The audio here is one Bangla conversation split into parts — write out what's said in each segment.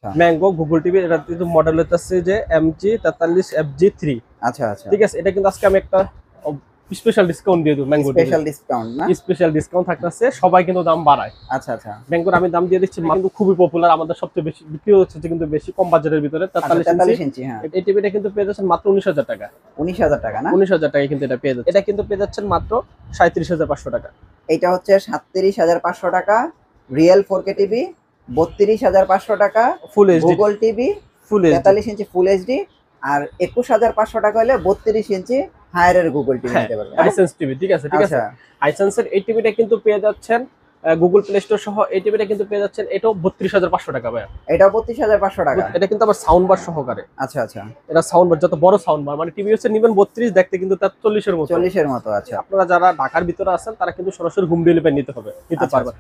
ম্যাঙ্গো গুগল টিভি, এটা কিন্তু মডেল হচ্ছে যে MG43FG3। আচ্ছা আচ্ছা, ঠিক আছে, এটা কিন্তু আজকে আমি একটা স্পেশাল ডিসকাউন্ট দিয়ে দেব। ম্যাঙ্গো স্পেশাল ডিসকাউন্ট না? স্পেশাল ডিসকাউন্ট থাকতেছে, সবাই কিন্তু দাম বাড়ায়। আচ্ছা আচ্ছা, ম্যাঙ্গোর আমি দাম দিয়ে দিচ্ছি, কিন্তু খুবই পপুলার, আমাদের সবচেয়ে বেশি বিক্রি হচ্ছে কিন্তু বেশি কম বাজারের ভিতরে 43 ইঞ্চি। হ্যাঁ, এই টিভিটা কিন্তু পেয়ে যাচ্ছেন মাত্র 19,000 টাকা। 19,000 টাকা না? 19,000 টাকায় কিন্তু এটা পেয়ে যাচ্ছে। এটা কিন্তু পেয়ে যাচ্ছেন মাত্র 37,500 টাকা। এটা হচ্ছে 37,500 টাকা রিয়েল 4K টিভি, 32,500 টাকা full HD Google TV, full HD 43 ইঞ্চি ফুল এইচডি, আর 21,500 টাকা হলে 32 ইঞ্চি হায়ারের গুগল টিভি নিতে পারবেন। হাইসেন্স টিভি, ঠিক আছে ঠিক আছে। আচ্ছা, হাইসেন্সের এই টিভিটা কিন্তু পেয়ে যাচ্ছেন গুগল প্লে স্টোর সহ। এই টিভিটা কিন্তু পেয়ে যাচ্ছেন এটাও 32,500 টাকা ভাই। এটা 32,500 টাকা। এটা কিন্তু আবার সাউন্ড বার সহকারে। আচ্ছা আচ্ছা, এটা সাউন্ড বার, যত বড় সাউন্ড বার, মানে টিভি হচ্ছে নিবেন 32, দেখতে কিন্তু তার 40-এর মতো। 40-এর মতো। আচ্ছা, আপনারা যারা ঢাকার ভিতরে আছেন তারা কিন্তু সরাসরি হোম ডেলিভারি নিতে পারবেন।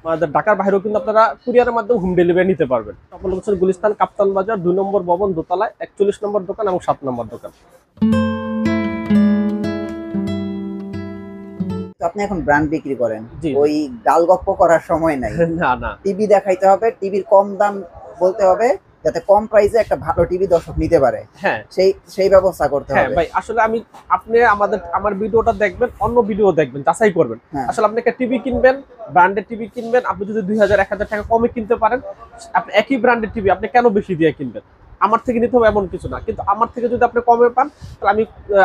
আমাদের ঢাকার বাইরেও কিন্তু আপনারা কুরিয়ারের মাধ্যমে হোম ডেলিভারি নিতে পারবেন। আপনার হচ্ছে গুলিস্তান কাপ্তান বাজার 2 নম্বর ভবন দোতলায় 41 নম্বর দোকান এবং 7 নম্বর দোকান। তো আপনি এখন ব্র্যান্ড বিক্রি করেন, জি। ওই গালগপ্প করার সময় নাই। না না, টিভি দেখাইতে হবে, টিভির কম দাম বলতে হবে, যাতে কম প্রাইসে একটা ভালো টিভি দর্শক নিতে পারে। হ্যাঁ, সেই ব্যবস্থা করতে হ্যাঁ হবে। ভাই, আসলে আপনি আমার ভিডিওটা দেখবেন, অন্য ভিডিও দেখবেন, যাচাই করবেন। হ্যাঁ। আসলে আপনি একটা টিভি কিনবেন, ব্র্যান্ডের টিভি কিনবেন, আপনি যদি 2,000-1,000 টাকা কমে কিনতে পারেন, আপনি একই ব্র্যান্ডের টিভি আপনি কেন বেশি দিয়ে কিনবেন? আমার থেকে নিতে হবে এমন কিছু না, কিন্তু আমার থেকে যদি আপনি কমে পান তাহলে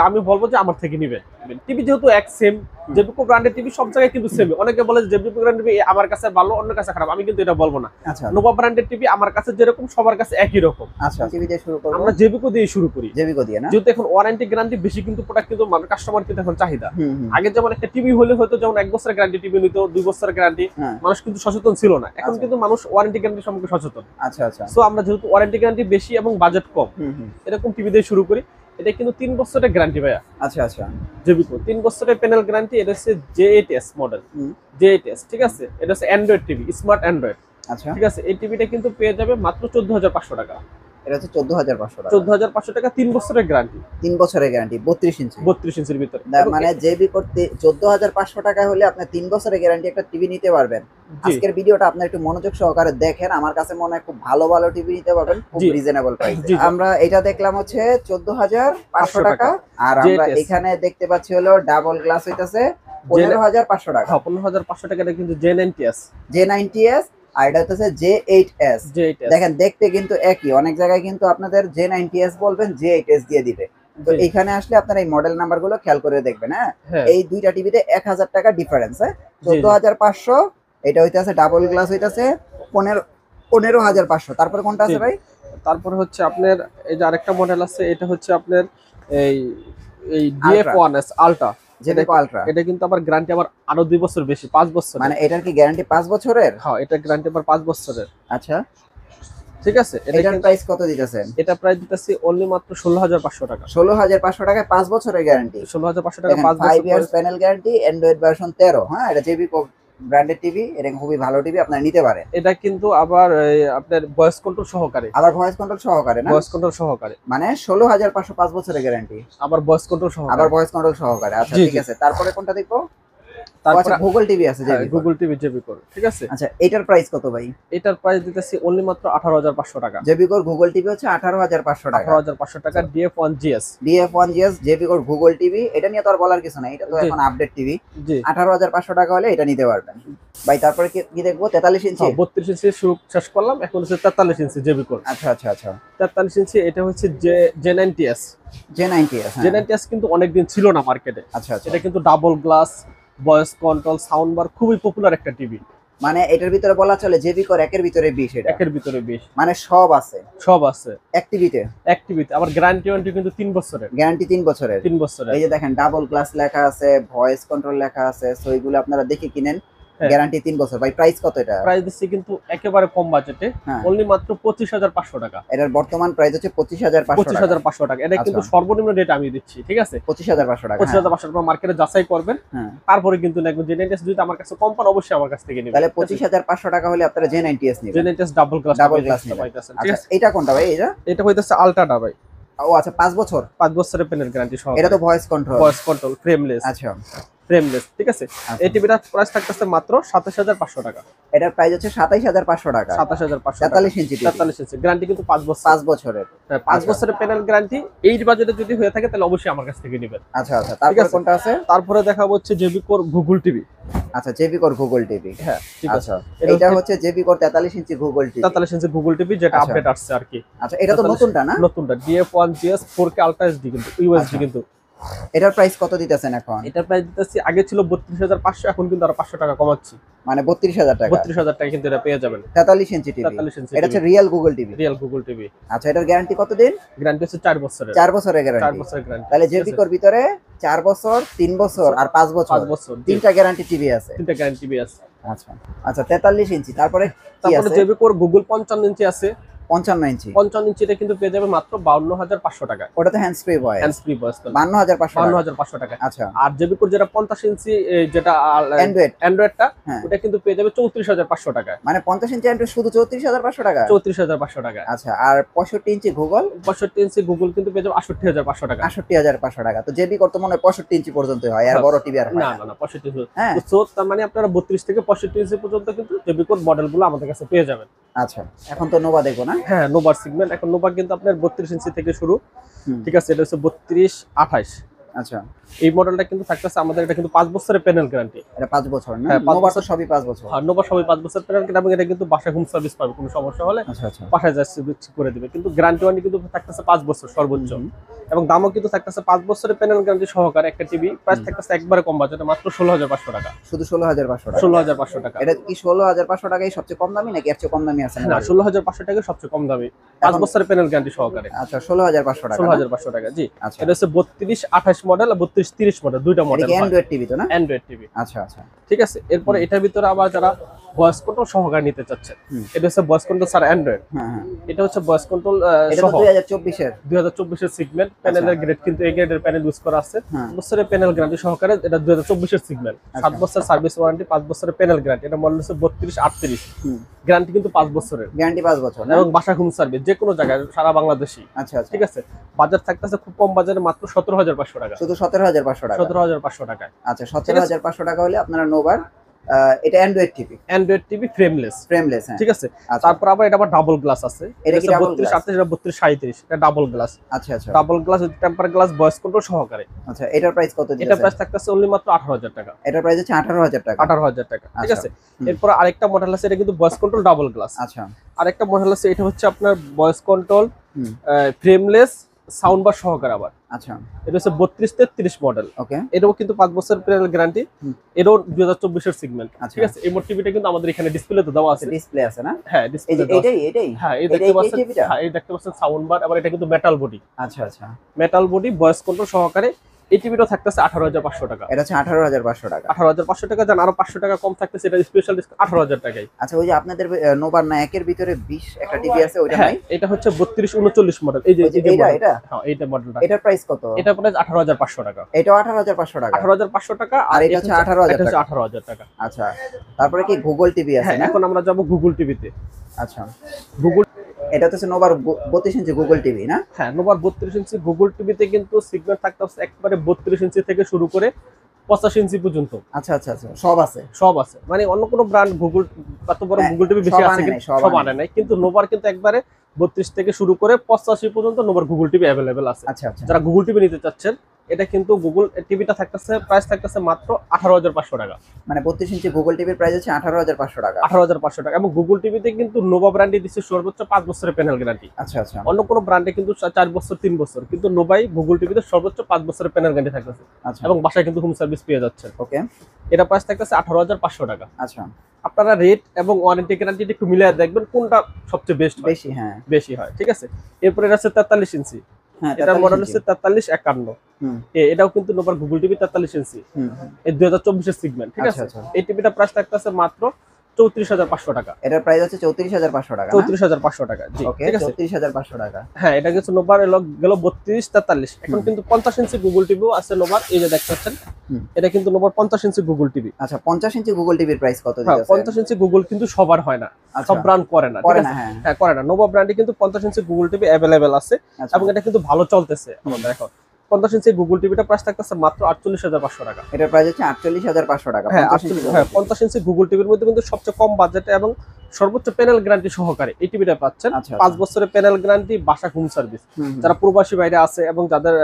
আমি বলবো যে আমার থেকে নিবেন। টিভি যেহেতু এক সেম, জেবিকো ব্র্যান্ডের টিভি সব জায়গায় কিন্তু সেম। অনেকে বলে যে জেবিকো ব্র্যান্ডের টিভি আমার কাছে ভালো, অন্য কাছে খারাপ, আমি কিন্তু এটা বলবো না। আচ্ছা, নোভা ব্র্যান্ডের টিভি আমার কাছে যেরকম সবার কাছে একই রকম। আচ্ছা, টিভি দিয়ে শুরু করব। আমরা জেবিকো দিয়ে শুরু করি। জেবিকো দিয়ে না? যেহেতু এখন ওয়ারেন্টি গ্যারান্টি বেশি, কিন্তু প্রোডাক্ট কিন্তু মানে কাস্টমার কিন্তু এখন চাহিদা। আগে যেমন একটা টিভি হলে হয়তো যেমন 1 বছরের গ্যারান্টি টিভি নিত, 2 বছরের গ্যারান্টি, মানুষ কিন্তু সচেতন ছিল না। এখন কিন্তু মানুষ ওয়ারেন্টি গ্যারান্টি সম্পর্কে সচেতন। আচ্ছা আচ্ছা, সো আমরা যেহেতু ওয়ারেন্টি গ্যারান্টি বেশি এবং বাজেট কম, এরকম টিভি দিয়ে শুরু করি। এটা কিন্তু 3 বছরের গ্যারান্টি ভাইয়া। আচ্ছা আচ্ছা, জেবিকো 3 বছরের প্যানেল গ্যারান্টি। এটা হচ্ছে J8S মডেল, J8S, ঠিক আছে। এটা হচ্ছে অ্যান্ড্রয়েড টিভি, স্মার্ট অ্যান্ড্রয়েড। আচ্ছা, ঠিক আছে, এই টিভিটা কিন্তু পেয়ে যাবে মাত্র 14,500 টাকা। এটা হচ্ছে 14,500 টাকা। 14,500 টাকা, 3 বছরের গ্যারান্টি, 3 বছরের গ্যারান্টি, 32 ইঞ্চি। 32 ইঞ্চির ভিতরে। মানে জেবিকো 14,500 টাকা হলে আপনি 3 বছরের গ্যারান্টি একটা টিভি নিতে পারবেন। আজকের ভিডিওটা আপনি একটু মনোযোগ সহকারে দেখেন, আমার কাছে মনে হয় খুব ভালো ভালো টিভি নিতে পারবেন খুব রিজনেবল প্রাইসে। আমরা এটা দেখলাম হচ্ছে 14,500 টাকা, আর আমরা এখানে দেখতে পাচ্ছি হলো ডাবল গ্লাস হইতাছে 15,500 টাকা। 15,500 টাকা। এটা কিন্তু J90S, J90S, আর এটা হচ্ছে J8S। দেখেন দেখতে কিন্তু একই, অনেক জায়গায় কিন্তু আপনাদের J90S বলবেন J8S দিয়ে দিবে। তো এইখানে আসলে আপনারা এই মডেল নাম্বারগুলো খেয়াল করে দেখবেন। হ্যাঁ, এই দুইটা টিভিতে 1,000 টাকা ডিফারেন্স। 14,500, এটা হইতাছে ডাবল গ্লাস হইতাছে 15,500। তারপরে কোনটা আছে ভাই? তারপরে হচ্ছে আপনার এই যে আরেকটা মডেল আছে, এটা হচ্ছে আপনার এই DF1S আলট্রা, জেবিকো আলট্রা। এটা কিন্তু আবার গ্যারান্টি আবার আরো 2 বছর বেশি, 5 বছর। মানে এটার কি গ্যারান্টি 5 বছরের? হ্যাঁ, এটা গ্যারান্টি আবার 5 বছরের। আচ্ছা, ঠিক আছে। এটার প্রাইস কত দিতেছেন? এটা প্রাইস দিতেছি অনলি মাত্র 16,500 টাকা। 16,500 টাকায় 5 বছরের গ্যারান্টি। 16,500 টাকা 5 বছর, 5 years panel guarantee, Android version 13। হ্যাঁ, এটা জেবিকো ব্র্যান্ডের টিভি, এটা খুবই ভালো টিভি, আপনারা নিতে পারেন। এটা কিন্তু আবার আপনার ভয়েস কন্ট্রোল সহকারে। আবার ভয়েস কন্ট্রোল সহকারে না? ভয়েস কন্ট্রোল সহকারে, মানে 16,500 5 বছরের গ্যারান্টি, আবার ভয়েস কন্ট্রোল সহকারে। আবার ভয়েস কন্ট্রোল সহকারে। আচ্ছা, ঠিক আছে। তারপরে কোনটা দেখবো? তারপরে গুগল টিভি আছে, গুগল টিভি জেবিকো, ঠিক আছে। আচ্ছা, এটার প্রাইস কত ভাই? এটার প্রাইস দিতেছি অনলি মাত্র 18,500 টাকা। জেবিকোর গুগল টিভি হচ্ছে 18,500 টাকা। 18,500 টাকা। DF1GS, DF1GS জেবিকোর গুগল টিভি, এটা নিয়ে তো আর বলার কিছু নাই, এটা তো এখন আপডেট টিভি। 18,500 টাকা হলে এটা নিতে পারবেন ভাই। তারপরে কি দেখবো? 43 ইঞ্চি। 32 ইঞ্চি শুরু শেষ করলাম, এখন হচ্ছে 43 ইঞ্চি জেবিকোর। আচ্ছা আচ্ছা আচ্ছা, 43 ইঞ্চি। এটা হচ্ছে J90S। J90S কিন্তু অনেকদিন ছিল না মার্কেটে। আচ্ছা আচ্ছা, এটা কিন্তু double glass, voice control, sound bar, খুবই পপুলার একটা টিভি। মানে এটার ভিতরে বলা চলে জেবিকোর একের ভিতরে 20। এটা একের ভিতরে 20, মানে সব আছে, সব আছে এক টিভিতে। এক টিভিতে আবার গ্যারান্টি কিন্তু 3 বছরের। গ্যারান্টি 3 বছরের। 3 বছরের। এই যে দেখেন ডাবল গ্লাস লেখা আছে, ভয়েস কন্ট্রোল লেখা আছে, সো এগুলো আপনারা দেখে কিনেন। গ্যারান্টি 3 বছর। ভাই প্রাইস কত এটা? প্রাইস দিচ্ছি কিন্তু একেবারে কম বাজেটে, অনলি মাত্র 25,500 টাকা। এটার বর্তমান প্রাইস হচ্ছে 25,500 টাকা। এটা কিন্তু সর্বনিম্ন রেট আমি দিচ্ছি, ঠিক আছে। 25,500 টাকা। 25,500 টাকা মার্কেটে যাচাই করবেন, তারপরে কিন্তু দেখবেন J90S যদি আমার কাছে কম পান অবশ্যই আমার কাছ থেকে নেবেন। তাহলে 25,500 টাকা হলে আপনারা J90S নেবেন। J90S ডাবল গ্লাস নেবেন। আচ্ছা, এটা কোনটা ভাই? এটা হইতাছে আলট্রাটা ভাই। ও আচ্ছা, 5 বছর। 5 বছরের প্যানেল গ্যারান্টি সহ। এটা তো ভয়েস কন্ট্রোল, ফ্রেমলেস। আচ্ছা, ফ্রেমলেস, ঠিক আছে। এই টিভিটার প্রাইস থাকতেছে মাত্র 27500 টাকা। এটার প্রাইস হচ্ছে 27500 টাকা। 27500 43 ইঞ্চি টিভি। 43 ইঞ্চি, গ্যারান্টি কিন্তু 5 বছর। 5 বছরের। হ্যাঁ, 5 বছরের প্যানেল গ্যারান্টি। এই বাজেটে যদি হয়ে থাকে তাহলে অবশ্যই আমার কাছ থেকে নেবেন। আচ্ছা আচ্ছা, তারপরে কোনটা আছে? তারপরে দেখাবো হচ্ছে জেবি কোর গুগল টিভি। আচ্ছা, জেবি কোর গুগল টিভি। হ্যাঁ, ঠিক আছে। এটা হচ্ছে জেবি কোর 43 ইঞ্চি গুগল টিভি। 43 ইঞ্চি গুগল টিভি, যেটা আপডেট আসছে আর কি। আচ্ছা, এটা তো নতুনটা না? নতুনটা DF1 GS 4K ultra HD কিন্তু ইউএসডি কিন্তু। এটার প্রাইস কত দিতেছেন এখন? এটার প্রাইস দিতেছি, আগে ছিল 32500, এখন কিন্তু আরো 500 টাকা কমাচ্ছি। মানে 32000 টাকা। 32000 টাকা কিন্তু এটা পেয়ে যাবেন। 43 ইঞ্চি টিভি। 43 ইঞ্চি। এটা হচ্ছে real Google TV. Real Google TV. আচ্ছা, এটার গ্যারান্টি কত দিন? গ্যারান্টি হচ্ছে 4 বছরের। 4 বছরের গ্যারান্টি। 4 বছরের গ্যারান্টি। তাহলে জেবি কোর ভিতরে 4 বছর, 3 বছর আর 5 বছর। 5 বছর। তিনটা গ্যারান্টি টিভি আছে। তিনটা গ্যারান্টি টিভি আছে। আচ্ছা আচ্ছা, 43 ইঞ্চি। তারপরে জেবি কোর গুগল 55 ইঞ্চি আছে। 55 ইঞ্চি। 55 ইঞ্চিটা কিন্তু পেয়ে যাবে মাত্র 52500 টাকা। ওটা তো hands free voice. Hands free voice 52500 টাকা। আচ্ছা। আর জেবি কোর যেটা 50 ইঞ্চি, যেটা অ্যান্ড্রয়েডটা, ওটা কিন্তু পেয়ে যাবে 34500 টাকা। মানে 50 ইঞ্চি অ্যান্ড্রয়েড শুধু 34500 টাকা। 34500 টাকা। আচ্ছা, আর 65 ইঞ্চি গুগল? 65 ইঞ্চি গুগল কিন্তু পেয়ে যাবে 68500 টাকা। 68500 টাকা। তো জেবি কোর তো মনে হয় 65 ইঞ্চি পর্যন্ত হয়, আর বড় টিভি আর হয় না। না। না 65 ইঞ্চি। হ্যাঁ। তো তার মানে আপনারা 32 থেকে 65 ইঞ্চি পর্যন্ত কিন্তু জেবি কোর মডেলগুলো আমাদের কাছে পেয়ে যাবেন। আচ্ছা, এখন তো নোভা দেখো না? হ্যাঁ, নোভার সেগমেন্ট। এখন নোভা কিন্তু আপনার 32 ইঞ্চি থেকে শুরু, ঠিক আছে। এটা হচ্ছে 32 28। আচ্ছা, এই মডেলটা কিন্তু থাকতেছে আমাদের, এটা কিন্তু 5 বছরের প্যানেল গ্যারান্টি। এটা 5 বছর না? হ্যাঁ, নোভা তো সবই 5 বছর। হ্যাঁ, নোভা সবই 5 বছর প্যানেল গ্যারান্টি, এবং এটা কিন্তু বাসায় হোম সার্ভিস পাবে, কোনো সমস্যা হলে আচ্ছা আচ্ছা, বাসায় যাচ্ছে করে দিবে। কিন্তু গ্যারান্টি ওয়ারেন্টি কিন্তু থাকতেছে 5 বছর সর্বোচ্চ, এবং দামও কিন্তু থাকতেছে 5 বছরের প্যানেল গ্যারান্টি সহকারে। একটা টিভি প্রাইস থাকতেছে একবারে কম বাজেটে, মাত্র 16500 টাকা। শুধু 16500 টাকা। 16500 টাকা। এটা কি 16500 টাকাই সবচেয়ে কম দামি নাকি এর চেয়ে কম দামি আছে? না, 16500 টাকা সবচেয়ে কম দামি, 5 বছরের প্যানেল গ্যারান্টি সহকারে। আচ্ছা, 16500 টাকা। 16500 টাকা, জি। আচ্ছা, এটা হচ্ছে 32 28 মডেল আর 32 30 মডেল, দুইটা মডেল। এটা অ্যান্ড্রয়েড টিভি তো না? Android TV. আচ্ছা আচ্ছা, ঠিক আছে। এরপরে এটার ভিতরে আবার যারা ভয়েস কন্ট্রোল সহকারে নিতে চাচ্ছেন, এটা হচ্ছে ভয়েস কন্ট্রোল স্যার অ্যান্ড্রয়েড। হ্যাঁ হ্যাঁ, এটা হচ্ছে ভয়েস কন্ট্রোল এটা তো সহ 2024 এর 2024 এর সেগমেন্ট। প্যানেলের গ্রেড কিন্তু এই গ্রেডের প্যানেল ইউজ করা আছে। বছরের প্যানেল গ্যারান্টি সহকারে, এটা 2024 এর সেগমেন্ট। 7 বছর সার্ভিস ওয়ারেন্টি, 5 বছরের প্যানেল গ্যারান্টি। এটা মডেল হচ্ছে 32 38। গ্যারান্টি কিন্তু 5 বছরের। গ্যারান্টি 5 বছর, এবং বাসা হোম সার্ভিস যে কোনো জায়গায় সারা বাংলাদেশী। আচ্ছা আচ্ছা, ঠিক আছে। বাজার থাকতেছে খুব কম বাজারে, মাত্র 17500 টাকা। শুধু 17500 টাকা। 17500 টাকা। আচ্ছা, 17500 টাকা হলে আপনারা নোভার, এটা Android TV. Android TV frameless. Frameless, হ্যাঁ, ঠিক আছে। তারপর আবার এটা আবার ডাবল গ্লাস আছে। এটা কি ডাবল 32 38, এটা 32 37, এটা ডাবল গ্লাস। আচ্ছা আচ্ছা, double glass with temper glass, voice control সহকারে। আচ্ছা, এটার প্রাইস কত দিচ্ছেন? এটা প্রাইস থাকতেছে অনলি মাত্র 18000 টাকা। এটার প্রাইস হচ্ছে 18000 টাকা। 18000 টাকা, ঠিক আচ্ছা, আছে। এরপর আরেকটা মডেল আছে, এটা কিন্তু ভয়েস কন্ট্রোল ডাবল গ্লাস। আচ্ছা, আরেকটা মডেল আছে, এটা হচ্ছে আপনার voice control frameless sound bar সহকারে আবার। আচ্ছা, এটা হচ্ছে 32 33 মডেল। ওকে, এটাও কিন্তু 5 বছর প্যানেল গ্যারান্টি। এটাও 2024 এর সেগমেন্ট, ঠিক আছে। এই টিভিটা কিন্তু আমাদের এখানে ডিসপ্লেতে দেওয়া আছে। ডিসপ্লে আছে না? হ্যাঁ, ডিসপ্লে দেওয়া আছে। এটাই। হ্যাঁ, এই দেখতে পাচ্ছেন। হ্যাঁ, এই দেখতে পাচ্ছেন সাউন্ড বার। আবার এটা কিন্তু মেটাল বডি। আচ্ছা আচ্ছা, মেটাল বডি, ভয়েস কন্ট্রোল সহকারে। এই টিভিটাও থাকতেছে 18500 টাকা। এটা হচ্ছে 18500 টাকা। 18500 টাকা, জান আরো 500 টাকা কম থাকতেছে, এটা স্পেশাল ডিসকাউন্ট 18000 টাকায়। আচ্ছা, ওই যে আপনাদের নোভার না একের ভিতরে 20 একটা টিভি আছে, ওইটা নাই? এটা হচ্ছে 32 39 মডেল। এই যে এটা হ্যাঁ, এইটা মডেলটা। এটার প্রাইস কত? এটা প্রাইস 18500 টাকা। এটাও 18500 টাকা। 18500 টাকা। আর এটা হচ্ছে 18000 টাকা। 18000 টাকা। আচ্ছা, তারপরে কি গুগল টিভি আছে হ্যাঁ, না? এখন আমরা যাব গুগল টিভিতে। আচ্ছা, গুগল, এটা হচ্ছে নোভার 32 ইঞ্চি গুগল টিভি না? হ্যাঁ, নোভার 32 ইঞ্চি গুগল টিভিতে কিন্তু সিগন্যাল থাকতেছে একবারে 32 ইঞ্চি থেকে শুরু করে 85 ইঞ্চি পর্যন্ত। আচ্ছা আচ্ছা আচ্ছা, সব আছে। সব আছে, মানে অন্য কোনো ব্র্যান্ড গুগল এত বড় গুগল টিভি বেশি আছে কিন্তু সব আনে নাই। কিন্তু নোভার কিন্তু একবারে 32 থেকে শুরু করে 85 পর্যন্ত নোভার গুগল টিভি अवेलेबल আছে। আচ্ছা আচ্ছা, যারা গুগল টিভি নিতে চাচ্ছেন, এটা কিন্তু গুগল টিভিটা থাকতেছে, প্রাইস থাকতেছে মাত্র 18500 টাকা। মানে 32 ইঞ্চি গুগল টিভির প্রাইস হচ্ছে 18500 টাকা। 18500 টাকা। এবং গুগল টিভিতে কিন্তু নোভা ব্র্যান্ডে দিচ্ছে সর্বোচ্চ 5 বছরের প্যানেল গ্যারান্টি। আচ্ছা আচ্ছা, অন্য কোনো ব্র্যান্ডে কিন্তু 4 বছর 3 বছর, কিন্তু নোভাই গুগল টিভিতে সর্বোচ্চ 5 বছরের প্যানেল গ্যারান্টি থাকতেছে। আচ্ছা, এবং বাসায় কিন্তু হোম সার্ভিস পেয়ে যাচ্ছেন। ওকে, এটা প্রাইস থাকতেছে 18500 টাকা। আচ্ছা, আপনারা রেট এবং ওয়ারেন্টি গ্যারান্টি একটু মিলিয়ে দেখবেন কোনটা সবচেয়ে বেস্ট হয়, বেশি। হ্যাঁ, বেশি হয়, ঠিক আছে। এরপরে এটা আছে 43 ইঞ্চি। হ্যাঁ, এটার মডেল হচ্ছে 43 51। এটাও কিন্তু নোভার গুগল টিভি 43 ইঞ্চি। এই 2024 এর সেগমেন্ট, ঠিক আছে। এই টিভিটা প্রাইস থাকতেছে মাত্র 34500 টাকা। এটার প্রাইস হচ্ছে 34500 টাকা। 34500 টাকা, জি, ঠিক আছে। 34500 টাকা। হ্যাঁ, এটা কিছু নোভার গেল 32 43। এখন কিন্তু 50 ইঞ্চি গুগল টিভিও আছে নোভার, এই যে দেখতে পাচ্ছেন। এটা কিন্তু নোভার 50 ইঞ্চি গুগল টিভি। আচ্ছা, 50 ইঞ্চি গুগল টিভির প্রাইস কত হ্যাঁ, দিতেছে? 50 ইঞ্চি গুগল কিন্তু সবার হয় না, সব ব্র্যান্ড করে না, ঠিক আছে। হ্যাঁ, করে না। নোভা ব্র্যান্ডে কিন্তু 50 ইঞ্চি গুগল টিভি अवेलेबल আছে, এবং এটা কিন্তু ভালো চলতেছে আমাদের এখন। 50 ইঞ্চি গুগল টিভিটা প্রাইস থাকতেছে মাত্র 48,500 টাকা। এটার প্রাইস হচ্ছে 48,500 টাকা। হ্যাঁ 50 ইঞ্চি গুগল টিভির মধ্যে কিন্তু সবচেয়ে কম বাজেটে এবং সর্বোচ্চ প্যানেল গ্যারান্টি সহকারে এই টিভিটা পাচ্ছেন। 5 বছরের প্যানেল গ্যারান্টি, বাসা হোম সার্ভিস। যারা প্রবাসী বাইরে আছে এবং যাদের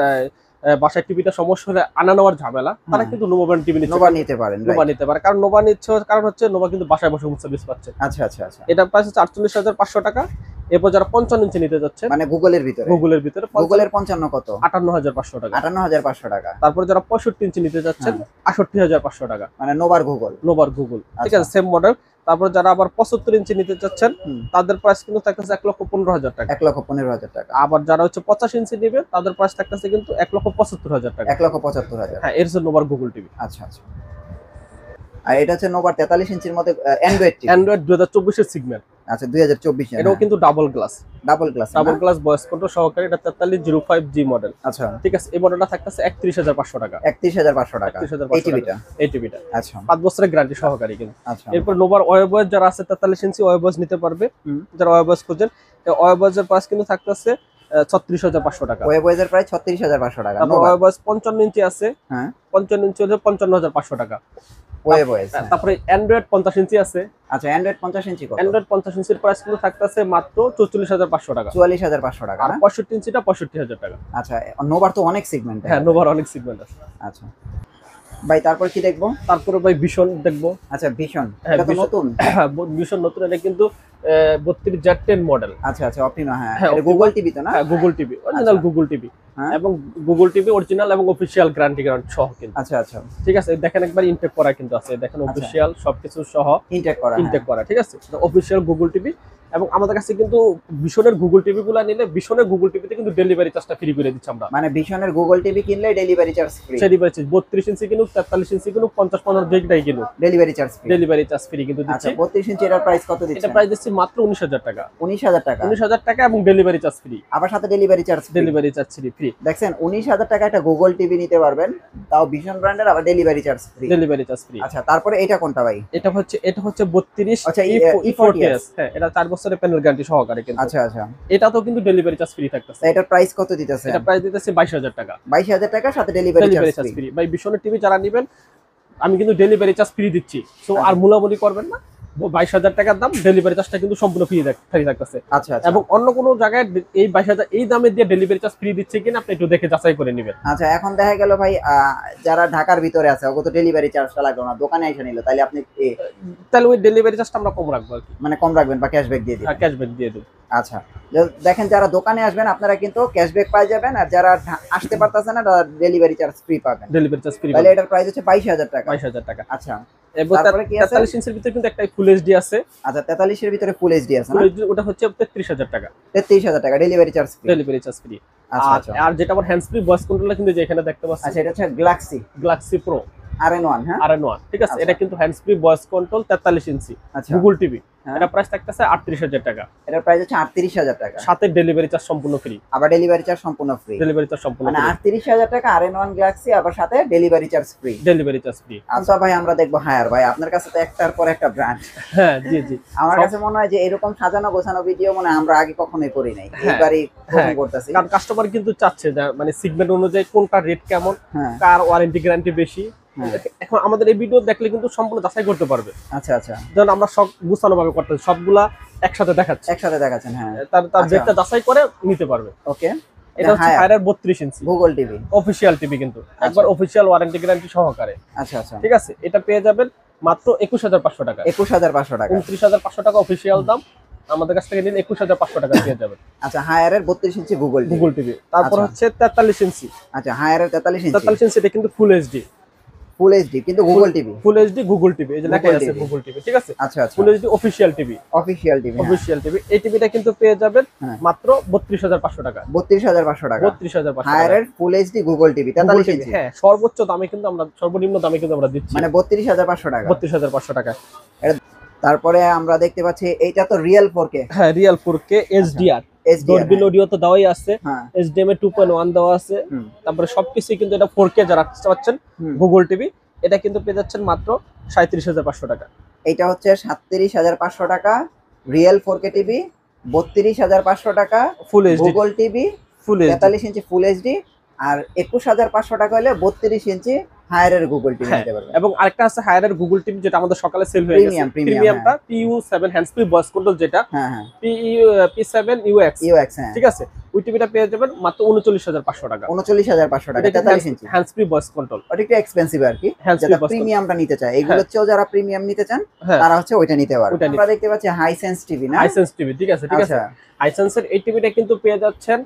বাসায় টিভিটা সমস্যা হলে আনা নেওয়ার ঝামেলা, তারা কিন্তু নোভা ব্র্যান্ড টিভি নিতে পারেন। নোভা নিতে পারে, কারণ নোভা নিচ্ছে কারণ হচ্ছে নোভা কিন্তু বাসায় বসে হোম সার্ভিস পাচ্ছে। আচ্ছা আচ্ছা আচ্ছা। এটা প্রাইস হচ্ছে 48,500 টাকা। এরপর যারা 55 ইঞ্চি নিতে যাচ্ছে, মানে গুগলের ভিতরে, গুগলের 55 কত? 58,500 টাকা। 58,500 টাকা। তারপর যারা 65 ইঞ্চি নিতে যাচ্ছেন 68,500 টাকা, মানে নোভার গুগল। ঠিক আছে, সেম মডেল। তারপর যারা আবার 75 ইঞ্চি নিতে যাচ্ছেন তাদের প্রাইস কিন্তু থাকতেছে 1,15,000 টাকা। 1,15,000 টাকা। আবার যারা হচ্ছে 85 ইঞ্চি নেবে তাদের প্রাইস থাকতেছে কিন্তু 1,75,000 টাকা। 1,75,000। হ্যাঁ, এর হচ্ছে নোভার গুগল টিভি। আচ্ছা আচ্ছা। আর এটা হচ্ছে নোভার 43 ইঞ্চির মধ্যে অ্যান্ড্রয়েড টিভি। অ্যান্ড্রয়েড 2024 এর সিগন্যাল। আচ্ছা 2024 এটাও কিন্তু ডাবল গ্লাস ভয়েস কন্ট্রোল সহকারে। এটা 4305G মডেল। আচ্ছা ঠিক আছে, এই মডেলটা থাকতেছে 31,500 টাকা। 31,500 টাকা এই টিভিটা। আচ্ছা 5 বছরের গ্যারান্টি সহকারে কিন্তু। আচ্ছা, এরপর নোভার ওয়েবয়েস যারা আছে 43 ইঞ্চি ওয়েবয়েস নিতে পারবে। যারা ওয়েবয়েস খোঁজেন, এই ওয়েবয়েসের প্রাইস কিন্তু থাকতেছে 36,500 টাকা। ওয়েবয়েসের প্রাইস 36,500 টাকা। তারপর ওয়েবয়েস 55 ইঞ্চি আছে। হ্যাঁ 55 ইঞ্চি হচ্ছে 55,500 টাকা ওয়েবয়েস। তারপরে অ্যান্ড্রয়েড 50 ইঞ্চি আছে। আচ্ছা অ্যান্ড্রয়েড 50 ইঞ্চি কত? অ্যান্ড্রয়েড 50 ইঞ্চির প্রাইস কিন্তু থাকতেছে মাত্র 44,500 টাকা। 44,500 টাকা। আর 65 ইঞ্চিটা 65,000 টাকা। আচ্ছা নোভার তো অনেক সেগমেন্ট। হ্যাঁ, নোভার অনেক সেগমেন্ট আছে। আচ্ছা ভাই, তারপর কি দেখবো? তারপরে ভাই ভিশন দেখবো। আচ্ছা ভিশন, এটা তো নতুন। ভিশন নতুন, এটা কিন্তু 32Z10 মডেল। আচ্ছা আচ্ছা, অপটিমা। হ্যাঁ এটা গুগল টিভি তো না? হ্যাঁ, Google TV, original Google TV. এবং গুগল টিভি অরিজিনাল এবং অফিশিয়াল গ্যারান্টি সহ কিন্তু। আচ্ছা আচ্ছা, ঠিক আছে, দেখেন একবার ইনটেক করা কিন্তু আছে, দেখেন অফিশিয়াল সবকিছু সহ ইনটেক করা। ঠিক আছে, অফিশিয়াল গুগল টিভি। এবং আমাদের কাছে কিন্তু ভিশনের গুগল টিভি গুলা নিলে ভিশনের গুগল টিভিতে কিন্তু ডেলিভারি চার্জটা ফ্রি করে দিচ্ছি আমরা। মানে ভিশনের গুগল টিভি কিনলে delivery charge free. Delivery charge 32 ইঞ্চি কিনুক, 43 ইঞ্চি কিনুক, 50-50 যেটাই কিনুক, ডেলিভারি চার্জ ফ্রি কিন্তু দিচ্ছি। আচ্ছা 32 ইঞ্চি এর প্রাইস কত দিচ্ছেন? এটা প্রাইস দিচ্ছি মাত্র 19,000 টাকা। 19,000 টাকা এবং ডেলিভারি চার্জ ফ্রি। আবার সাথে ডেলিভারি চার্জ ফ্রি। দেখছেন 19,000 টাকা একটা গুগল টিভি নিতে পারবেন, তাও ভিশন ব্র্যান্ডের, আবার ডেলিভারি চার্জ ফ্রি। আচ্ছা তারপরে এটা কোনটা ভাই? এটা হচ্ছে 32 আচ্ছা E40s। হ্যাঁ, এটা 4 বছরের প্যানেল গ্যারান্টি সহকারে কিন্তু। আচ্ছা আচ্ছা, এটা তো কিন্তু ডেলিভারি চার্জ ফ্রি থাকতেছে। এটার প্রাইস কত দিতেছে? এটা প্রাইস দিতেছে 22,000 টাকা। 22,000 টাকা সাথে ডেলিভারি চার্জ ফ্রি। ভাই ভিশনের টিভি যারা নেবেন আমি কিন্তু ডেলিভারি চার্জ ফ্রি দিচ্ছি, সো আর মূলামূলি করবেন না। 22,000 টাকার দাম, ডেলিভারি চার্জটা কিন্তু সম্পূর্ণ ফ্রি থাকতেছে। আচ্ছা এবং অন্য কোনো জায়গায় এই 22,000 এই দামে দিয়ে ডেলিভারি চার্জ ফ্রি দিচ্ছে কিনা আপনি একটু দেখে যাচাই করে নেবেন। আচ্ছা এখন দেখা গেল ভাই যারা ঢাকার ভিতরে আছে ওকে তো ডেলিভারি চার্জটা লাগবে না, দোকানে এসে নিল, তাহলে আপনি তাহলে ওই ডেলিভারি চার্জটা আমরা কম রাখবো আর কি। মানে কম রাখবেন বা ক্যাশব্যাক দিয়ে দিবেন? হ্যাঁ, ক্যাশব্যাক দিয়ে দেব। আচ্ছা দেখেন, যারা দোকানে আসবেন আপনারা কিন্তু ক্যাশব্যাক পাই যাবেন, আর যারা আসতে পারতেছেন না তারা ডেলিভারি চার্জ ফ্রি পাবেন। তাহলে এটার প্রাইস হচ্ছে 22,000 টাকা। 22,000 টাকা। আচ্ছা এবং 43 ইঞ্চির ভিতরে কিন্তু একটা ফুল এইচডি আছে। আচ্ছা 43 এর ভিতরে ফুল এইচডি আছে না? ওটা হচ্ছে 33,000 টাকা। 33,000 টাকা ডেলিভারি চার্জ ফ্রি। আর যেটা আমার হ্যান্ডস ফ্রি ভয়েস কন্ট্রোলার কিন্তু যে এখানে দেখতে পাচ্ছেন। আচ্ছা এটা হচ্ছে গ্যালাক্সি প্রো RN1। হ্যাঁ RN1, ঠিক আছে। এটা কিন্তু হ্যান্ডস ফ্রি ভয়েস কন্ট্রোল 43 ইঞ্চি গুগল টিভি। এটা প্রাইস থাকতেছে 38,000 টাকা। এটার প্রাইস হচ্ছে 38,000 টাকা, সাথে ডেলিভারি চার্জ সম্পূর্ণ ফ্রি। আবার ডেলিভারি চার্জ সম্পূর্ণ ফ্রি। মানে 38,000 টাকা RN1 গ্যালাক্সি, আবার সাথে ডেলিভারি চার্জ ফ্রি। আচ্ছা ভাই আমরা দেখবো হায়ার। ভাই আপনার কাছে তো একটার পর একটা ব্র্যান্ড। হ্যাঁ জি জি, আমার কাছে মনে হয় যে এরকম সাজানো গোছানো ভিডিও মনে আমরা আগে কখনোই করি নাই, এবারই প্রথম করতেছি। কারণ কাস্টমার কিন্তু চাচ্ছে যে মানে সেগমেন্ট অনুযায়ী কোনটা রেট কেমন, কার ওয়ারেন্টি গ্যারান্টি বেশি। এখন আমাদের এই ভিডিও দেখলে কিন্তু সম্পূর্ণ যাচাই করতে পারবে। আচ্ছা আচ্ছা, যেন আমরা সব গুছানো ভাবে করতেছি, সবগুলা একসাথে দেখাচ্ছেন। হ্যাঁ, তার রেটটা যাচাই করে নিতে পারবে। ওকে, এটা হচ্ছে হায়ার 32 ইঞ্চি গুগল টিভি, অফিশিয়াল টিভি কিন্তু একবার অফিশিয়াল ওয়ারেন্টি গ্যারান্টি সহকারে। আচ্ছা আচ্ছা, ঠিক আছে। এটা পেয়ে যাবেন মাত্র 21,500 টাকা। 21,500 টাকা, 29,500 টাকা অফিশিয়াল দাম। আমাদের কাছ থেকে নিলে 21,500 টাকা পেয়ে যাবেন। আচ্ছা হায়ারের 32 ইঞ্চি গুগল টিভি। তারপর হচ্ছে 43 ইঞ্চি। আচ্ছা হায়ারের 43 ইঞ্চি এটা কিন্তু ফুল এইচডি কিন্তু গুগল টিভি, গুগল টিভি, এই যে লেখা আছে গুগল টিভি। ঠিক আছে। আচ্ছা আচ্ছা, ফুল এইচডি অফিশিয়াল টিভি। এই টিভিটা কিন্তু পেয়ে যাবেন মাত্র 32,500 টাকা। 32,500 টাকা, 32,500 হায়ারের ফুল এইচডি গুগল টিভি 43 ইঞ্চি। হ্যাঁ, সর্বোচ্চ দামে কিন্তু আমরা সর্বনিম্ন দামে কিন্তু আমরা দিচ্ছি, মানে 32,500 টাকা। 32,500 টাকা। তারপরে আমরা দেখতে পাচ্ছি এইটা তো রিয়েল 4K। হ্যাঁ, real 4K HDR। Dolby audio তো দেওয়াই আছে, HDMI 2.1 দেওয়া আছে। তারপরে সবকিছু কিন্তু এটা 4K যারা পাচ্ছেন গুগল টিভি, এটা কিন্তু পেয়ে যাচ্ছেন মাত্র 37,500 টাকা। এটা হচ্ছে 37,500 টাকা রিয়েল 4K টিভি, 32,500 টাকা ফুল এইচডি গুগল টিভি, 43 ইঞ্চি ফুল এইচডি, আর 21500 টাকা হলে 32 ইঞ্চি হায়ারের গুগল টিভি নিতে পারবেন। এবং আরেকটা আছে হায়ারের গুগল টিভি, যেটা আমাদের সকালে সেল হয়ে গেছে, প্রিমিয়ামটা PU7 hands free voice control, যেটা P7 UX, হ্যাঁ ঠিক আছে। ওই টিভিটা পেয়ে যাবেন মাত্র 39500 টাকা। 39500 টাকা 43 ইঞ্চি হ্যান্ডস ফ্রি ভয়েস কন্ট্রোল। ওটা একটু এক্সপেন্সিভ আর কি, যারা প্রিমিয়ামটা নিতে চায়, এগুলোর যারা প্রিমিয়াম নিতে চান তারা হচ্ছে ওইটা নিতে পারবে। আমরা দেখতে পাচ্ছি হাইসেন্স টিভি না, হাইসেন্স টিভি, ঠিক আছে ঠিক আছে। হাইসেন্সের এই টিভিটা কিন্তু পেয়ে যাচ্ছেন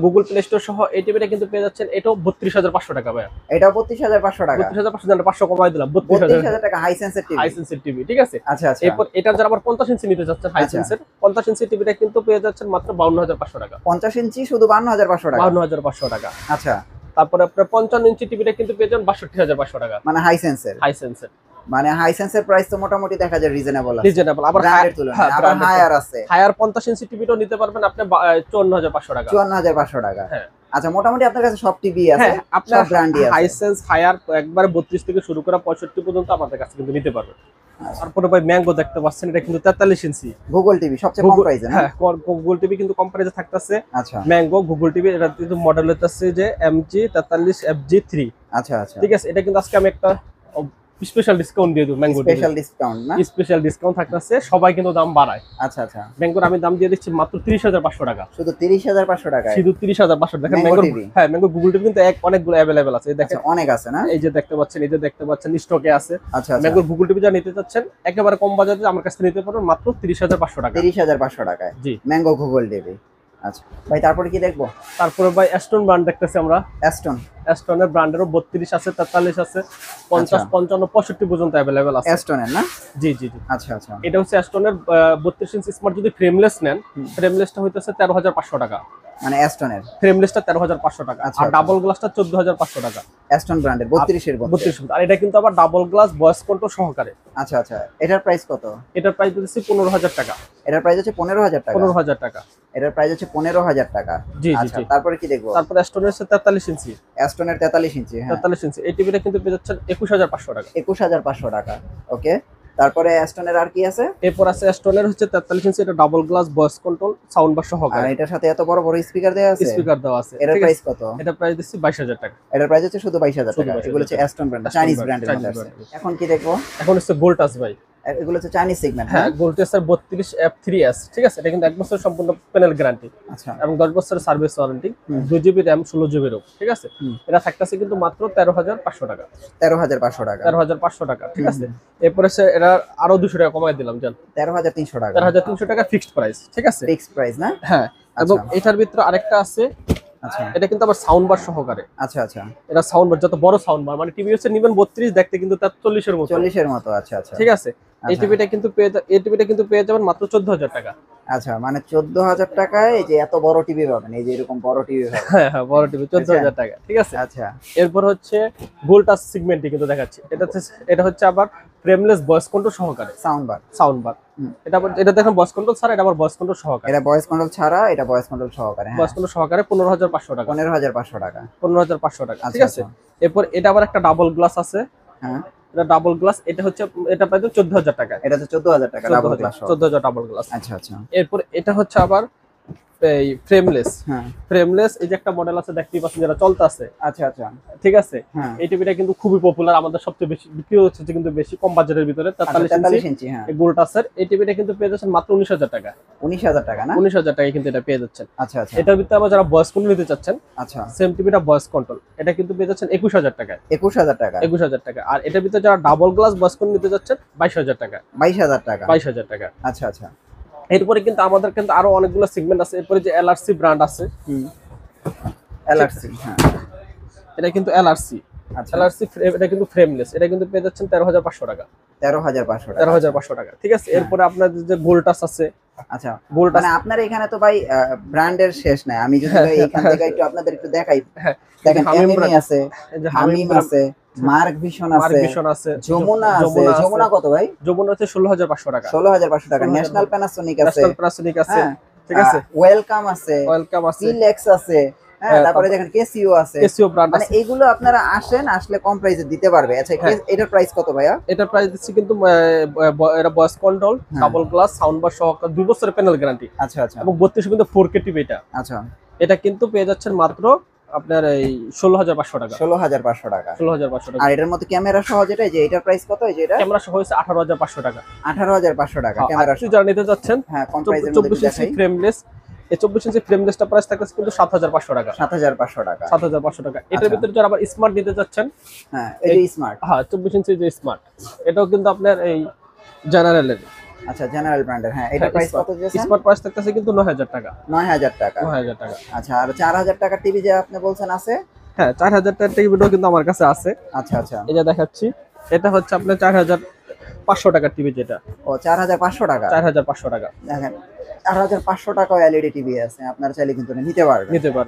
গুগল প্লে স্টোর সহ। এই টিভিটা কিন্তু পেয়ে যাচ্ছেন এটাও 32500 টাকা ভাই। এটাও 32500 টাকা। 32500 500 কমাই দিলাম, 32000 টাকা হাইসেন্সের টিভি। হাইসেন্সের টিভি, ঠিক আছে। আচ্ছা আচ্ছা। এরপর এটা যারা আবার 50 ইঞ্চি নিতে যাচ্ছেন, হাইসেন্সের 50 ইঞ্চি টিভিটা কিন্তু পেয়ে যাচ্ছেন মাত্র 52500 টাকা। 50 ইঞ্চি শুধু 52500 টাকা। 52500 টাকা। আচ্ছা। তারপরে আপনার 55 ইঞ্চি টিভিটা কিন্তু পেয়ে যাবেন 62500 টাকা। মানে হাইসেন্সের। হাইসেন্সের মানে হাইসেন্সের প্রাইস তো মোটামুটি দেখা যায় রিজনেবল আছে। রিজনেবল। আবার হায়ার আছে। হায়ার 50 ইঞ্চি টিভিটাও নিতে পারবেন আপনি 54500 টাকা। 54500 টাকা। হ্যাঁ। আচ্ছা, মোটামুটি আপনার কাছে সব টিভি আছে, সব ব্র্যান্ডই আছে। হাইসেন্স হায়ার একবারে 32 থেকে শুরু করে 65 পর্যন্ত আমাদের কাছে কিন্তু নিতে পারবেন। তারপরে ভাই ম্যাঙ্গো দেখতে পাচ্ছেন, এটা কিন্তু 43 ইঞ্চি গুগল টিভি, সবচেয়ে কম প্রাইসে না? হ্যাঁ, গুগল টিভি কিন্তু কম প্রাইসে থাকতেছে। আচ্ছা। ম্যাঙ্গো গুগল টিভি, এটা কিন্তু মডেল হচ্ছে যে MG43FG3। আচ্ছা আচ্ছা, ঠিক আছে। এটা কিন্তু আজকে আমি একটা স্পেশাল ডিসকাউন্ট দিয়ে দেব। ম্যাঙ্গো স্পেশাল ডিসকাউন্ট না? স্পেশাল ডিসকাউন্ট থাকতেছে, সবাই কিন্তু দাম বাড়ায়। আচ্ছা আচ্ছা। ম্যাঙ্গোর আমি দাম দিয়ে দিচ্ছি মাত্র 30500 টাকা। শুধু 30500 টাকা? শুধু 30500 দেখেন ম্যাঙ্গো। হ্যাঁ, ম্যাঙ্গো গুগল টিভি কিন্তু অনেকগুলো अवेलेबल আছে, দেখেন অনেক আছে না? এই যে দেখতে পাচ্ছেন, এই যে দেখতে পাচ্ছেন স্টকে আছে। আচ্ছা আচ্ছা। ম্যাঙ্গো গুগল টিভি যা নিতে চাচ্ছেন একেবারে কম বাজেটে আমার কাছে নিতে পারবেন মাত্র 30500 টাকা। 30500 টাকায় জি, ম্যাঙ্গো গুগল টিভি। আচ্ছা ভাই, তারপরে কি দেখবো? তারপরে ভাই অ্যাস্টন ব্র্যান্ড দেখতেছি আমরা। অ্যাস্টনের ব্র্যান্ডেরও 32 আছে, 43 আছে, 50 55 65 পর্যন্ত अवेलेबल আছে। অ্যাস্টনের না? জি জি জি। আচ্ছা আচ্ছা। এটা হচ্ছে অ্যাস্টনের 32 ইঞ্চি স্মার্ট। যদি ফ্রেমলেস নেন, ফ্রেমলেসটা হইতেছে 13500 টাকা। মানে অ্যাস্টনের ফ্রেমলেসটা 13500 টাকা, আর ডাবল গ্লাসটা 14500 টাকা। অ্যাস্টন ব্র্যান্ডের 32 এর 32। আর এটা কিন্তু আবার ডাবল গ্লাস ভয়েস কন্ট্রোল সহকারে। আচ্ছা আচ্ছা। এটার প্রাইস কত? এটার প্রাইস দিচ্ছি 15000 টাকা। এটার প্রাইস হচ্ছে 15000 টাকা। 15000 টাকা। এটার প্রাইস হচ্ছে 15000 টাকা। জি জি আচ্ছা, জি। তারপরে কি দেখবো? তারপর অ্যাস্টনের 43 ইঞ্চি। অ্যাস্টনের 43 ইঞ্চি, হ্যাঁ 43 ইঞ্চি। এই টিভিটা কিন্তু পেয়ে যাচ্ছেন 21500 টাকা। 21500 টাকা। ওকে। তারপরে অ্যাস্টনের আর কি আছে? এরপর আছে অ্যাস্টনের হচ্ছে 43 ইঞ্চি, এটা double glass voice control sound bar সহকারে। আর এটার সাথে এত বড় বড় স্পিকার দেওয়া আছে? স্পিকার দেওয়া আছে। এটার প্রাইস কত? এটা প্রাইস দিচ্ছি 22000 টাকা। এটার প্রাইস হচ্ছে শুধু 22000 টাকা। এগুলো হচ্ছে অ্যাস্টন ব্র্যান্ড, চাইনিজ ব্র্যান্ডের মধ্যে আছে। এখন কি দেখবো? এখন হচ্ছে গোল্টাস ভাই। এগুলো হচ্ছে চাইনিজ সেগমেন্ট। হ্যাঁ, গোল্টাসের 32F3S, ঠিক আছে। এটা কিন্তু 1 বছর সম্পূর্ণ প্যানেল গ্যারান্টি। আচ্ছা। এবং 10 বছরের service warranty, 2GB RAM 16GB ROM, ঠিক আছে। এটা থাকতেছে কিন্তু মাত্র 13500 টাকা। 13500 টাকা। 13500 টাকা, ঠিক আছে। এরপর এসে এটা আরো 200 টাকা কমাই দিলাম, জান 13300 টাকা। 13300 টাকা ফিক্সড প্রাইস, ঠিক আছে। ফিক্সড প্রাইস না? হ্যাঁ। এবং এটার ভিতরে আরেকটা আছে। আচ্ছা। এটা কিন্তু আবার সাউন্ড বার সহকারে। আচ্ছা আচ্ছা। এটা সাউন্ড বার, যত বড় সাউন্ড বার, মানে টিভি হচ্ছে নিবেন 32, দেখতে কিন্তু তার 40 এর মতো। 40 এর মতো। আচ্ছা আচ্ছা। ঠিক আছে। এই টিভিটা কিন্তু পেয়ে যাবেন মাত্র 14000 টাকা। আচ্ছা, মানে 14000 টাকায় এই যে এত বড় টিভি পাবেন, এই যে এরকম বড় টিভি পাবেন। হ্যাঁ হ্যাঁ, বড় টিভি 14000 টাকা, ঠিক আছে। আচ্ছা। এরপর হচ্ছে গোল্টাস সেগমেন্টে কিন্তু দেখাচ্ছি। এটা হচ্ছে আবার ফ্রেমলেস ভয়েস কন্ট্রোল সহকারে সাউন্ড বার। এটা দেখেন ভয়েস কন্ট্রোল ছাড়া, এটা আবার ভয়েস কন্ট্রোল সহকারে। এটা ভয়েস কন্ট্রোল ছাড়া, এটা ভয়েস কন্ট্রোল সহকারে। ভয়েস কন্ট্রোল সহকারে 15500 টাকা। 15500 টাকা। 15500 টাকা, ঠিক আছে। এরপর এটা আবার একটা ডাবল গ্লাস আছে। হ্যাঁ, এটা ডাবল গ্লাস। এটা প্রায় 14000 টাকা। এটা তো 14000 টাকা ডাবল গ্লাস। 14000 double glass. আচ্ছা আচ্ছা। এরপর এটা হচ্ছে আবার এই ফ্রেমলেস। হ্যাঁ, ফ্রেমলেস এই যে একটা মডেল আছে, দেখতেই পাচ্ছেন, যেটা চলতেছে। আচ্ছা আচ্ছা, ঠিক আছে। হ্যাঁ, এই টিভিটা কিন্তু খুবই পপুলার, আমাদের সবচেয়ে বেশি বিক্রি হচ্ছে কিন্তু বেশি কম বাজেটের ভিতরে 43 ইঞ্চি। হ্যাঁ, গোল্টাসের এই টিভিটা কিন্তু পেয়ে যাচ্ছেন মাত্র 19000 টাকা। 19000 টাকা না? 19000 টাকায় কিন্তু এটা পেয়ে যাচ্ছেন। আচ্ছা আচ্ছা। এটার ভিতরে আবার যারা ভয়েস কন্ট্রোল নিতে চাচ্ছেন, আচ্ছা, সেম টিভিটা ভয়েস কন্ট্রোল, এটা কিন্তু পেয়ে যাচ্ছেন 21000 টাকায়। 21000 টাকা। 21000 টাকা। আর এটার ভিতরে যারা ডাবল গ্লাস ভয়েস কন্ট্রোল নিতে চাচ্ছেন 22000 টাকা। 22000 টাকা। 22000 টাকা। আচ্ছা আচ্ছা। এরপরে কিন্তু আমাদের কিন্তু আরো অনেকগুলো সেগমেন্ট আছে। এরপরে যে LRC ব্র্যান্ড আছে। LRC, হ্যাঁ, এটা কিন্তু LRC। আচ্ছা। LRC এটা কিন্তু ফ্রেমলেস, এটা কিন্তু পেয়ে যাচ্ছেন 13500 টাকা। 13500 টাকা। 13500 টাকা, ঠিক আছে। এরপরে আপনাদের যে গোল্টাস আছে। আচ্ছা, গোল্টাস মানে আপনার এখানে তো ভাই ব্র্যান্ডের শেষ নাই। আমি যদি ভাই এখান থেকে একটু আপনাদের একটু দেখাই। হ্যাঁ, দেখেন হামিম আছে, হামিম আছে, মার্ক ভিশন আছে, যমুনা আছে। যমুনা কত ভাই? যমুনা হচ্ছে 16500 টাকা। 16500 টাকা। ন্যাশনাল প্যানাসোনিক আছে। ন্যাশনাল প্যানাসোনিক আছে, ঠিক আছে। ওয়েলকাম আছে, আছে। সিলেক্স আছে। হ্যাঁ, তারপরে দেখেন কেসিও আছে। কেসিও ব্র্যান্ড মানে এগুলো আপনারা আসলে কম প্রাইসে দিতে পারবে। আচ্ছা, এটার প্রাইস কত ভাইয়া? এটার প্রাইস দিচ্ছি কিন্তু এটা voice control, double glass, sound bar সহকারে 2 বছরের প্যানেল গ্যারান্টি। আচ্ছা আচ্ছা। এবং 32 কিন্তু 4K টিভি এটা। আচ্ছা। এটা কিন্তু পেয়ে যাচ্ছেন মাত্র আপনার এই 16,500 টাকা। 16,500 টাকা। 16,500 টাকা। আর এটার মধ্যে ক্যামেরা সহ যেটা, যে এটার প্রাইস কত? এই যে এটা ক্যামেরা সহ হচ্ছে 18,500 টাকা। 18,500 টাকা ক্যামেরা সহ। যারা নিতে যাচ্ছেন, হ্যাঁ, কম প্রাইসের মধ্যে 24 ইঞ্চি দেখাই। ফ্রেমলেস, এই 24 ইঞ্চি ফ্রেমলেসটা প্রাইস থাকছে কিন্তু 7,500 টাকা। 7,500 টাকা। 7,500 টাকা। এটার ভিতরে যারা আবার স্মার্ট নিতে যাচ্ছেন, হ্যাঁ, এই যে স্মার্ট। হ্যাঁ 24 ইঞ্চি যে স্মার্ট, এটাও কিন্তু আপনার এই জেনারেলের। আচ্ছা, জেনারেল ব্র্যান্ডের। হ্যাঁ, এটা প্রাইস কত দিয়েছেন? স্মার্ট প্রাইস থাকতেছে কিন্তু 9,000 টাকা। 9,000 টাকা। 9,000 টাকা। আচ্ছা, আর 4,000 টাকার টিভি যে আপনি বলছেন আছে? হ্যাঁ 4,000 টাকার টিভিটাও কিন্তু আমার কাছে আছে। আচ্ছা আচ্ছা, এই যে দেখাচ্ছি, এটা হচ্ছে আপনার 4,500 টাকার টিভি যেটা। ও 4,500 টাকা। 4,500 টাকা দেখেন 4,500 টাকা এলইডি টিভি আছে, আপনারা চাইলে কিন্তু নিতে পারবেন। নিতে পারবেন।